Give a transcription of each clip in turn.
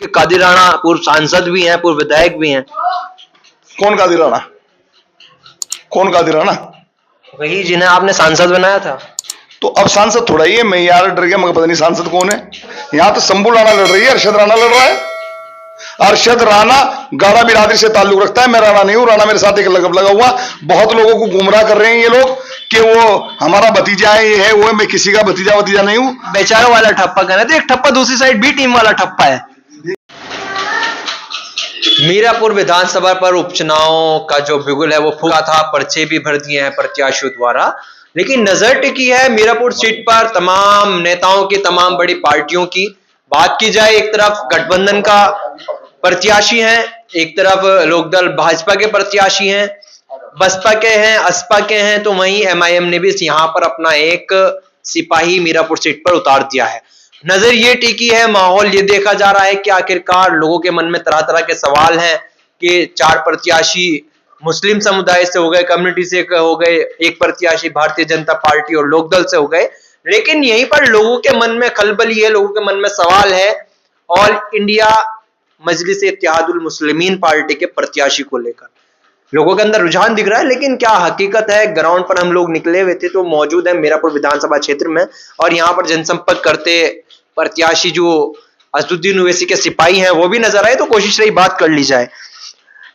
कि कादिर राणा पूर्व सांसद भी हैं, पूर्व विधायक भी हैं। कौन कादिर राणा? कौन कादिर राणा? वही जिन्हें आपने सांसद बनाया था। तो अब सांसद थोड़ा ही है, मैं यार डर गया, मगर पता नहीं सांसद कौन है। यहां तो शंभू राणा लड़ रही है, अरशद राणा लड़ रहा है। अरशद राणा गाड़ा बिरादरी से ताल्लुक रखता है, मैं राणा नहीं हूं, राणा मेरे साथ एक लगब लगा हुआ। बहुत लोगों को गुमराह कर रहे हैं ये लोग कि वो हमारा भतीजा है, ये है वो है। मैं किसी का भतीजा नहीं हूं। बेचारों वाला ठप्पा कहना तो एक ठप्पा दूसरी साइड बी टीम वाला ठप्पा है। मीरापुर विधानसभा पर उपचुनाव का जो बिगुल है वो फूका था, पर्चे भी भर दिए हैं प्रत्याशियों द्वारा, लेकिन नजर टिकी है मीरापुर सीट पर तमाम नेताओं की, तमाम बड़ी पार्टियों की। बात की जाए, एक तरफ गठबंधन का प्रत्याशी हैं, एक तरफ लोकदल भाजपा के प्रत्याशी हैं, बसपा के हैं, असपा के हैं, तो वहीं एमआईएम ने भी यहां पर अपना एक सिपाही मीरापुर सीट पर उतार दिया है। नजर ये टिकी है, माहौल ये देखा जा रहा है कि आखिरकार लोगों के मन में तरह तरह के सवाल हैं कि 4 प्रत्याशी मुस्लिम समुदाय से हो गए, कम्युनिटी से हो गए, एक प्रत्याशी भारतीय जनता पार्टी और लोकदल से हो गए, लेकिन यहीं पर लोगों के मन में खलबली है, लोगों के मन में सवाल है ऑल इंडिया मजलिस इत्तेहादुल मुस्लिमीन पार्टी के प्रत्याशी को लेकर। लोगों के अंदर रुझान दिख रहा है, लेकिन क्या हकीकत है? ग्राउंड पर हम लोग निकले हुए थे तो मौजूद है मीरापुर विधानसभा क्षेत्र में, और यहाँ पर जनसंपर्क करते प्रत्याशी जो असदुद्दीन ओवैसी के सिपाही हैं वो भी नजर आए, तो कोशिश रही बात कर ली जाए।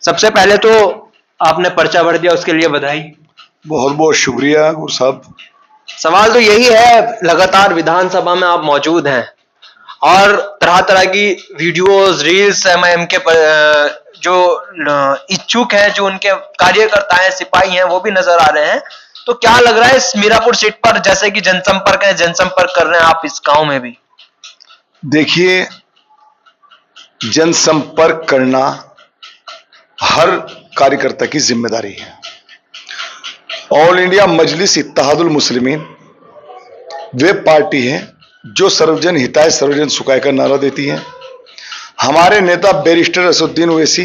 सबसे पहले तो आपने पर्चा भर दिया, उसके लिए बधाई। बहुत बहुत शुक्रिया गुरु साहब। सवाल तो यही है, लगातार विधानसभा में आप मौजूद हैं और तरह तरह की वीडियोस, रील्स एमआईएम के जो इच्छुक हैं, जो उनके कार्यकर्ता हैं, सिपाही हैं, वो भी नजर आ रहे हैं। तो क्या लग रहा है इस मीरापुर सीट पर, जैसे कि जनसंपर्क कर रहे हैं आप इस गांव में भी? देखिए, जनसंपर्क करना हर कार्यकर्ता की जिम्मेदारी है। ऑल इंडिया मजलिस इत्तेहादुल मुस्लिमीन वे पार्टी है जो सर्वजन हिताय सर्वजन सुखाय का नारा देती है। हमारे नेता बैरिस्टर असदुद्दीन ओवैसी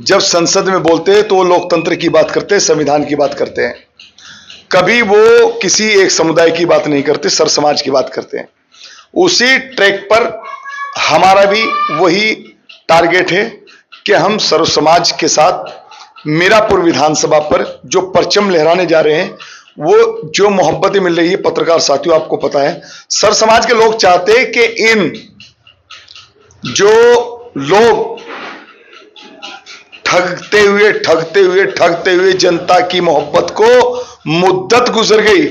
जब संसद में बोलते हैं तो वो लोकतंत्र की बात करते हैं, संविधान की बात करते हैं। कभी वो किसी एक समुदाय की बात नहीं करते, सर समाज की बात करते हैं। उसी ट्रैक पर हमारा भी वही टारगेट है कि हम सर्व समाज के साथ मीरापुर विधानसभा पर जो परचम लहराने जा रहे हैं, वो जो मोहब्बतें मिल रही है पत्रकार साथियों, आपको पता है सर समाज के लोग चाहते हैं कि इन जो लोग ठगते हुए जनता की मोहब्बत को मुद्दत गुजर गई,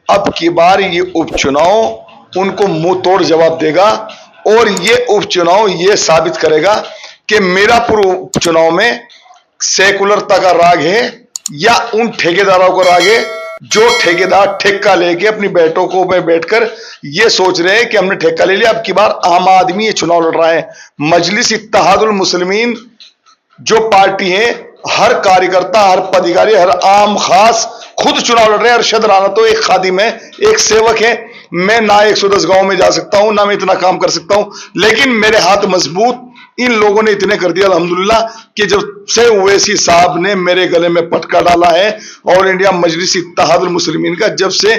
अब की बार ये उपचुनाव उनको मुंह तोड़ जवाब देगा। और ये उपचुनाव ये साबित करेगा कि मीरापुर उपचुनाव में सेकुलरता का राग है या उन ठेकेदारों का राग है जो ठेकेदार ठेका लेके अपनी बैठकों में बैठकर ये सोच रहे हैं कि हमने ठेका ले लिया, अब की बार आम आदमी ये चुनाव लड़ रहा है। मजलिस इत्तेहादुल मुस्लिमीन जो पार्टी है, हर कार्यकर्ता, हर पदाधिकारी, हर आम खास खुद चुनाव लड़ रहे हैं। अरशद राणा तो एक खादिम है, एक सेवक है। मैं ना 110 गांव में जा सकता हूं, ना मैं इतना काम कर सकता हूं, लेकिन मेरे हाथ मजबूत इन लोगों ने इतने कर दिया अल्हम्दुलिल्लाह कि जब से ओवैसी साहब ने मेरे गले में पटका डाला है ऑल इंडिया मजलिस इत्तेहादुल मुस्लिमीन का, जब से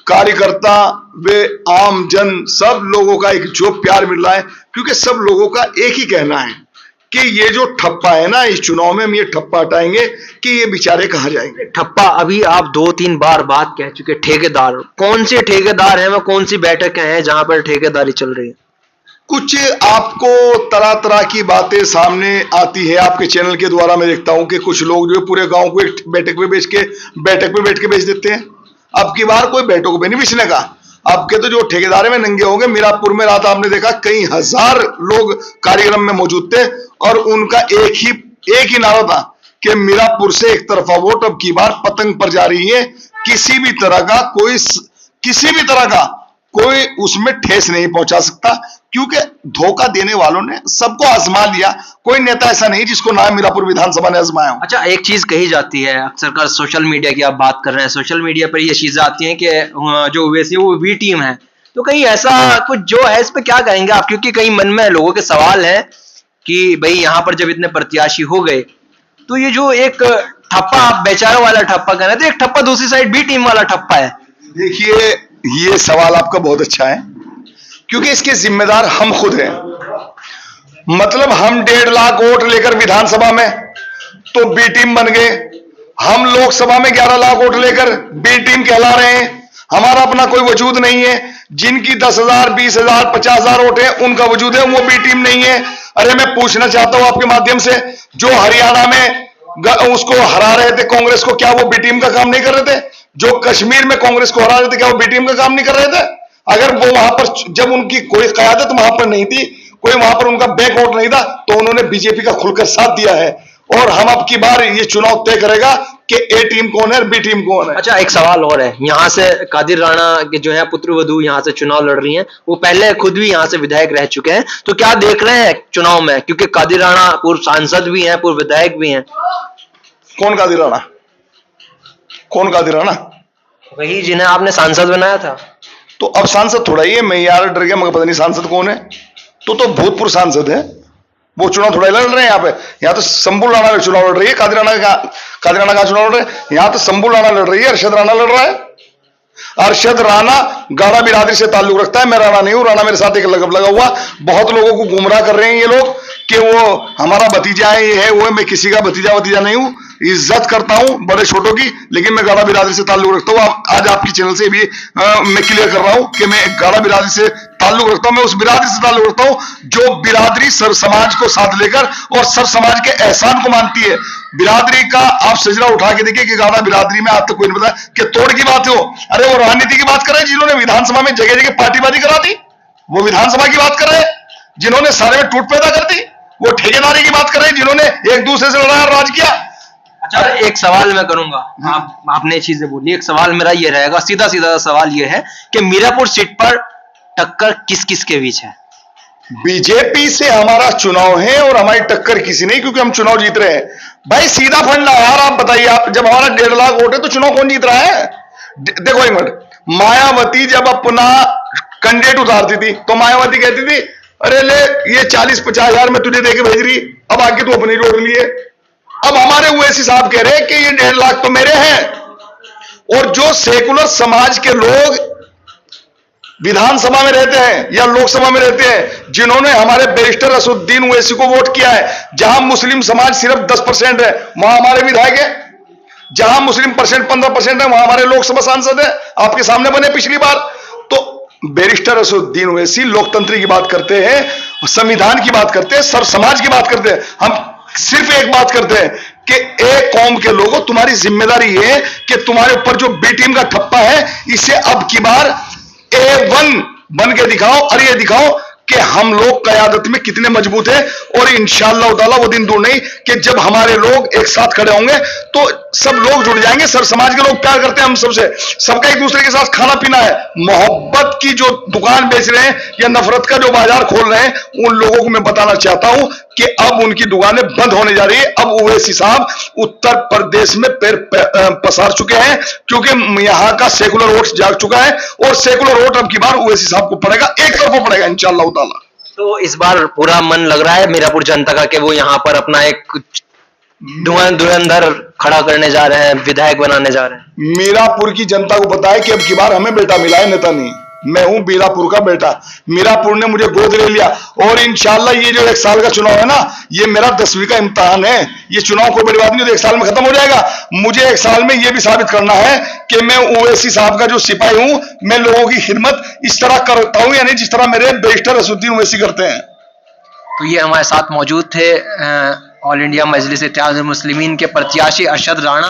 कार्यकर्ता वे आम जन सब लोगों का एक जो प्यार मिल रहा है, क्योंकि सब लोगों का एक ही कहना है कि ये जो ठप्पा है ना, इस चुनाव में हम ये ठप्पा हटाएंगे कि ये बेचारे कहां जाएंगे। ठप्पा अभी आप 2-3 बार बात कह चुके। ठेकेदार, कौन से ठेकेदार हैं, वो कौन सी बैठकें हैं जहां पर ठेकेदारी चल रही है? कुछ आपको तरह तरह की बातें सामने आती है आपके चैनल के द्वारा। मैं देखता हूं कि कुछ लोग जो पूरे गांव को एक बैठक पे बैठ के बेच देते हैं। अब की बार कोई बैठक पे नहीं बेचने का, आपके तो जो ठेकेदार में नंगे होंगे। मीरापुर में रात आपने देखा कई हजार लोग कार्यक्रम में मौजूद थे और उनका एक ही नारा था कि मीरापुर से एक तरफा वोट, अब की बार पतंग पर जा रही है। किसी भी तरह का कोई उसमें ठेस नहीं पहुंचा सकता, क्योंकि धोखा देने वालों ने सबको आजमा लिया। कोई नेता ऐसा नहीं जिसको ना मीरापुर विधानसभा ने आजमाया हो। अच्छा, एक चीज कही जाती है अक्सर कर, सोशल मीडिया की आप बात कर रहे हैं, सोशल मीडिया पर ये चीजें आती हैं कि जो ओवैसी वो बी टीम है, तो कहीं ऐसा कुछ जो है, इस पे क्या कहेंगे आप? क्योंकि कई मन में लोगों के सवाल है कि भाई यहाँ पर जब इतने प्रत्याशी हो गए तो ये जो एक ठप्पा, आप बेचारों वाला ठप्पा कहना तो एक ठप्पा दूसरी साइड बी टीम वाला ठप्पा है। देखिए, ये सवाल आपका बहुत अच्छा है, क्योंकि इसके जिम्मेदार हम खुद हैं। मतलब हम 1.5 लाख वोट लेकर विधानसभा में तो बी टीम बन गए, हम लोकसभा में 11 लाख वोट लेकर बी टीम कहला रहे हैं। हमारा अपना कोई वजूद नहीं है। जिनकी 10,000, 20,000, 50,000 वोट है उनका वजूद है, वो बी टीम नहीं है। अरे मैं पूछना चाहता हूं आपके माध्यम से, जो हरियाणा में उसको हरा रहे थे कांग्रेस को, क्या वो बी टीम का काम नहीं कर रहे थे? जो कश्मीर में कांग्रेस को हरा रहे थे, क्या वो बी टीम का काम नहीं कर रहे थे? अगर वो वहां पर, जब उनकी कोई क़यादत वहां पर नहीं थी, कोई वहां पर उनका बैकआउट नहीं था, तो उन्होंने बीजेपी का खुलकर साथ दिया है। और हम अब की बार ये चुनाव तय करेगा कि ए टीम कौन है और बी टीम कौन है। अच्छा, एक सवाल और है। यहाँ से कादिर राणा के जो है पुत्रवधू यहाँ से चुनाव लड़ रही हैं, वो पहले खुद भी यहाँ से विधायक रह चुके हैं, तो क्या देख रहे हैं चुनाव में? क्योंकि कादिर राणा पूर्व सांसद भी हैं, पूर्व विधायक भी हैं। कौन कादिर राणा? कौन कादिर राणा? वही जिन्हें आपने सांसद बनाया था। तो अब सांसद थोड़ा ही है, मैं यार डर गया, मगर पता नहीं सांसद कौन है। तो भूतपूर्व सांसद है, वो चुनाव थोड़ा लड़ रहे हैं। यहाँ तो शंभू राणा चुनाव लड़ रही है, कादिर राणा का चुनाव लड़ रहे हैं। यहाँ तो शंभू राणा लड़ रही है, अरशद राणा लड़ रहा है। अरशद राणा गाड़ा बिरादरी से ताल्लुक रखता है, मैं राणा नहीं हूं, राणा मेरे साथ एक लगब लगा हुआ। बहुत लोगों को गुमराह कर रहे हैं ये लोग कि वो हमारा भतीजा है, ये है वो है। मैं किसी का भतीजा नहीं हूं, इज्जत करता हूं बड़े छोटों की, लेकिन मैं गाड़ा बिरादरी से ताल्लुक रखता हूं। आज आपकी चैनल से भी मैं क्लियर कर रहा हूं कि मैं गाड़ा बिरादरी से ताल्लुक रखता हूं। मैं उस बिरादरी से ताल्लुक रखता हूं जो बिरादरी सर समाज को साथ लेकर और सर समाज के एहसान को मानती है। बिरादरी का आप सजरा उठा के देखिए कि गाड़ा बिरादरी में आज तक कोई नहीं पता कि तोड़ की बात हो। अरे वो राजनीति की बात कर रहे हैं जिन्होंने विधानसभा में जगह जगह पार्टीबाजी करा दी, वो विधानसभा की बात कर रहे हैं जिन्होंने सारे में टूट पैदा कर दी, वो ठेकेदारी की बात कर रहे हैं जिन्होंने एक दूसरे से लड़ाया, राज किया। अच्छा, एक सवाल मैं करूंगा, आपने चीजें बोली, एक सवाल मेरा ये रहेगा, सीधा सीधा सवाल ये है कि मीरापुर सीट पर टक्कर किस किस के बीच है? बीजेपी से हमारा चुनाव है और हमारी टक्कर किसी नहीं, क्योंकि हम चुनाव जीत रहे हैं। भाई सीधा फंडा यार, आप बताइए, आप जब हमारा 1.5 लाख वोट है तो चुनाव कौन जीत रहा है? देखो एक मिनट, मायावती जब अपना कैंडिडेट उतारती थी तो मायावती कहती थी अरे ले ये 40-50 हजार में तुझे देके भेज रही, अब आके तू अपनी रोड लिए। अब हमारे ओवैसी साहब कह रहे हैं कि ये 1.5 लाख तो मेरे हैं। और जो सेकुलर समाज के लोग विधानसभा में रहते हैं या लोकसभा में रहते हैं, जिन्होंने हमारे बैरिस्टर असदुद्दीन ओवैसी को वोट किया है, जहां मुस्लिम समाज सिर्फ 10% है वहां हमारे विधायक है, जहां मुस्लिम परसेंट 15% है वहां हमारे लोकसभा सांसद है, आपके सामने बने पिछली बार। तो बैरिस्टर असदुद्दीन ओवैसी लोकतंत्र की बात करते हैं, संविधान की बात करते हैं, सर समाज की बात करते हैं। हम सिर्फ एक बात करते हैं कि एक कौम के लोगों, तुम्हारी जिम्मेदारी है कि तुम्हारे ऊपर जो बी टीम का ठप्पा है इसे अब की बार A1 बन के दिखाओ और ये दिखाओ कि हम लोग क़यादत में कितने मजबूत हैं। और इंशाअल्लाह ताला वो दिन दूर नहीं कि जब हमारे लोग एक साथ खड़े होंगे तो सब लोग जुड़ जाएंगे। सर समाज के लोग प्यार करते हैं हम सबसे, सबका एक दूसरे के साथ खाना पीना है। मोहब्बत की जो दुकान बेच रहे हैं या नफरत का जो बाजार खोल रहे हैं, उन लोगों को मैं बताना चाहता हूं कि अब उनकी दुकानें बंद होने जा रही है। अब ओवैसी साहब उत्तर प्रदेश में पैर पसार चुके हैं, क्योंकि यहां का सेकुलर वोट जाग चुका है और सेकुलर वोट अब की बार ओवैसी साहब को पड़ेगा, एक तरफा पड़ेगा इंशाअल्लाह ताला। तो इस बार पूरा मन लग रहा है मीरापुर जनता का कि वो यहाँ पर अपना एक धुरंधर खड़ा करने जा रहे हैं, विधायक बनाने जा रहे हैं। मीरापुर की जनता को पता है कि अब की बार हमें बेटा मिला है, नेता नहीं। मैं हूं मीरापुर का बेटा, मीरापुर ने मुझे गोद ले लिया। और इंशाअल्लाह ये जो 1 साल का चुनाव है ना, ये मेरा 10वीं का इम्तिहान है। ये चुनाव कोई बड़ी बात नहीं, तो 1 साल में खत्म हो जाएगा। मुझे 1 साल में ये भी साबित करना है कि मैं ओवैसी साहब का जो सिपाही हूं, मैं लोगों की खिदमत इस तरह करता हूं, यानी जिस तरह मेरे बैरिस्टर असदुद्दीन ओवैसी करते हैं। तो ये हमारे साथ मौजूद थे ऑल इंडिया मजलिस इत्तेहादुल मुस्लिमीन के प्रत्याशी अरशद राणा।